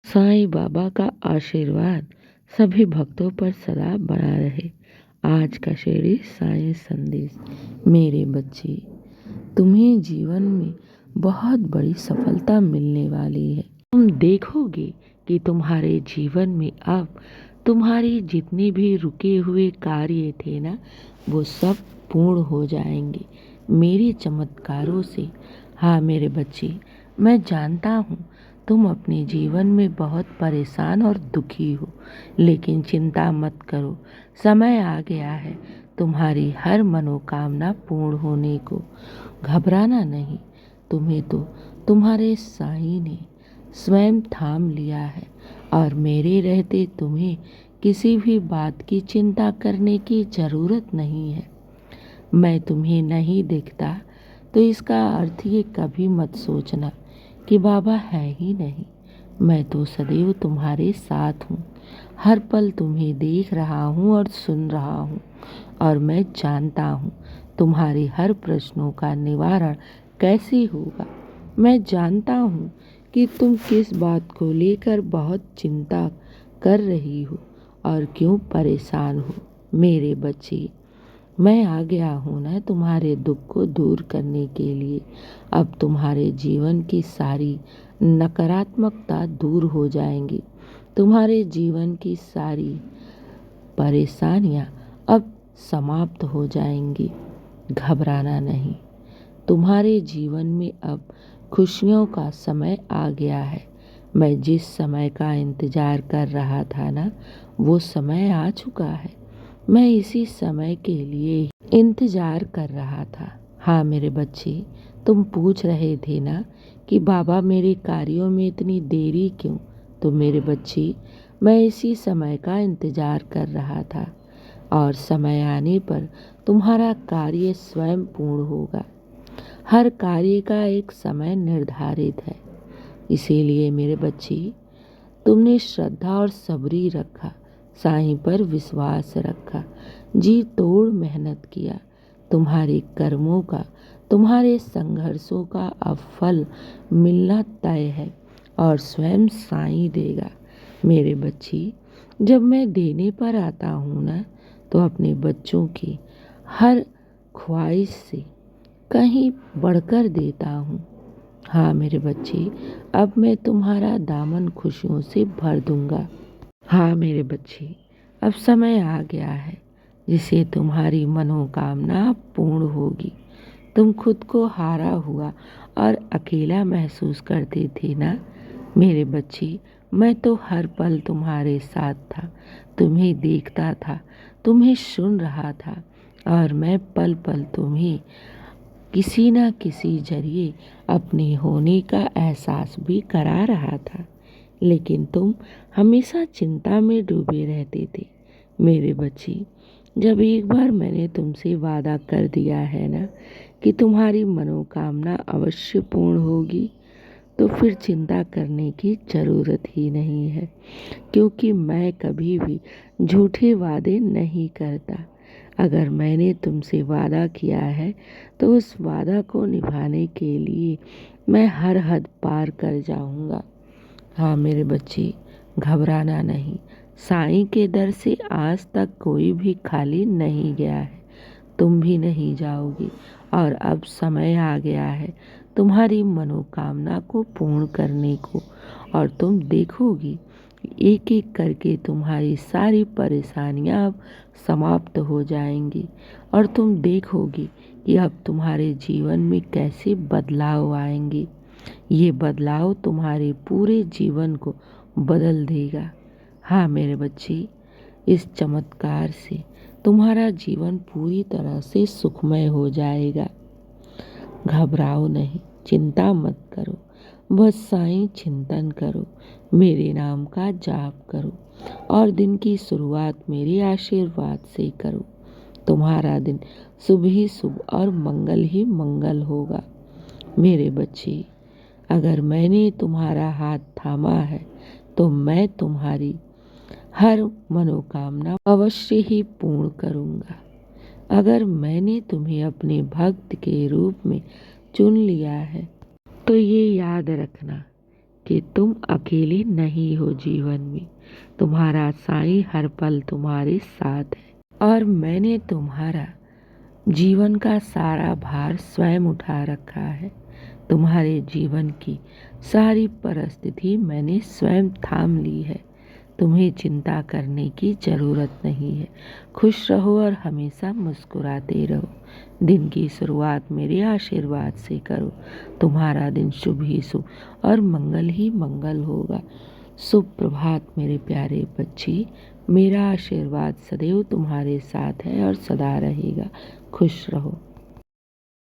साईं बाबा का आशीर्वाद सभी भक्तों पर सदा बना रहे। आज का शिरडी साईं संदेश। मेरे बच्चे, तुम्हें जीवन में बहुत बड़ी सफलता मिलने वाली है। तुम देखोगे कि तुम्हारे जीवन में अब तुम्हारे जितने भी रुके हुए कार्य थे ना, वो सब पूर्ण हो जाएंगे मेरे चमत्कारों से। हाँ मेरे बच्चे, मैं जानता हूँ तुम अपने जीवन में बहुत परेशान और दुखी हो, लेकिन चिंता मत करो। समय आ गया है तुम्हारी हर मनोकामना पूर्ण होने को। घबराना नहीं, तुम्हें तो तुम्हारे साईं ने स्वयं थाम लिया है और मेरे रहते तुम्हें किसी भी बात की चिंता करने की ज़रूरत नहीं है। मैं तुम्हें नहीं दिखता तो इसका अर्थ ये कभी मत सोचना कि बाबा है ही नहीं। मैं तो सदैव तुम्हारे साथ हूँ, हर पल तुम्हें देख रहा हूँ और सुन रहा हूँ, और मैं जानता हूँ तुम्हारे हर प्रश्नों का निवारण कैसे होगा। मैं जानता हूँ कि तुम किस बात को लेकर बहुत चिंता कर रही हो और क्यों परेशान हो। मेरे बच्चे, मैं आ गया हूँ ना तुम्हारे दुख को दूर करने के लिए। अब तुम्हारे जीवन की सारी नकारात्मकता दूर हो जाएंगी। तुम्हारे जीवन की सारी परेशानियाँ अब समाप्त हो जाएंगी। घबराना नहीं, तुम्हारे जीवन में अब खुशियों का समय आ गया है। मैं जिस समय का इंतज़ार कर रहा था ना, वो समय आ चुका है। मैं इसी समय के लिए इंतज़ार कर रहा था। हाँ मेरे बच्चे, तुम पूछ रहे थे ना कि बाबा मेरे कार्यों में इतनी देरी क्यों। तो मेरे बच्चे, मैं इसी समय का इंतज़ार कर रहा था, और समय आने पर तुम्हारा कार्य स्वयं पूर्ण होगा। हर कार्य का एक समय निर्धारित है। इसीलिए मेरे बच्चे, तुमने श्रद्धा और सबरी रखा, साईं पर विश्वास रखा, जी तोड़ मेहनत किया। तुम्हारे कर्मों का, तुम्हारे संघर्षों का अब फल मिलना तय है, और स्वयं साईं देगा। मेरे बच्चे, जब मैं देने पर आता हूँ ना, तो अपने बच्चों की हर ख्वाहिश से कहीं बढ़कर देता हूँ। हाँ मेरे बच्चे, अब मैं तुम्हारा दामन खुशियों से भर दूंगा। हाँ मेरे बच्चे, अब समय आ गया है जिसे तुम्हारी मनोकामना पूर्ण होगी। तुम खुद को हारा हुआ और अकेला महसूस करते थे ना मेरे बच्चे, मैं तो हर पल तुम्हारे साथ था। तुम्हें देखता था, तुम्हें सुन रहा था, और मैं पल पल तुम्हें किसी न किसी जरिए अपने होने का एहसास भी करा रहा था। लेकिन तुम हमेशा चिंता में डूबे रहते थे। मेरे बच्चे, जब एक बार मैंने तुमसे वादा कर दिया है ना कि तुम्हारी मनोकामना अवश्य पूर्ण होगी, तो फिर चिंता करने की ज़रूरत ही नहीं है, क्योंकि मैं कभी भी झूठे वादे नहीं करता। अगर मैंने तुमसे वादा किया है तो उस वादा को निभाने के लिए मैं हर हद पार कर जाऊंगा। हाँ मेरे बच्चे, घबराना नहीं। साईं के दर से आज तक कोई भी खाली नहीं गया है, तुम भी नहीं जाओगी। और अब समय आ गया है तुम्हारी मनोकामना को पूर्ण करने को, और तुम देखोगी एक एक करके तुम्हारी सारी परेशानियां अब समाप्त हो जाएंगी, और तुम देखोगी कि अब तुम्हारे जीवन में कैसे बदलाव आएंगे। ये बदलाव तुम्हारे पूरे जीवन को बदल देगा। हाँ मेरे बच्चे, इस चमत्कार से तुम्हारा जीवन पूरी तरह से सुखमय हो जाएगा। घबराओ नहीं, चिंता मत करो, बस साईं चिंतन करो, मेरे नाम का जाप करो, और दिन की शुरुआत मेरे आशीर्वाद से करो। तुम्हारा दिन शुभ ही शुभ और मंगल ही मंगल होगा। मेरे बच्चे, अगर मैंने तुम्हारा हाथ थामा है तो मैं तुम्हारी हर मनोकामना अवश्य ही पूर्ण करूँगा। अगर मैंने तुम्हें अपने भक्त के रूप में चुन लिया है तो ये याद रखना कि तुम अकेली नहीं हो जीवन में। तुम्हारा साईं हर पल तुम्हारे साथ है और मैंने तुम्हारा जीवन का सारा भार स्वयं उठा रखा है। तुम्हारे जीवन की सारी परिस्थिति मैंने स्वयं थाम ली है। तुम्हें चिंता करने की ज़रूरत नहीं है। खुश रहो और हमेशा मुस्कुराते रहो। दिन की शुरुआत मेरे आशीर्वाद से करो। तुम्हारा दिन शुभ ही शुभ और मंगल ही मंगल होगा। शुभ प्रभात मेरे प्यारे बच्चे। मेरा आशीर्वाद सदैव तुम्हारे साथ है और सदा रहेगा। खुश रहो।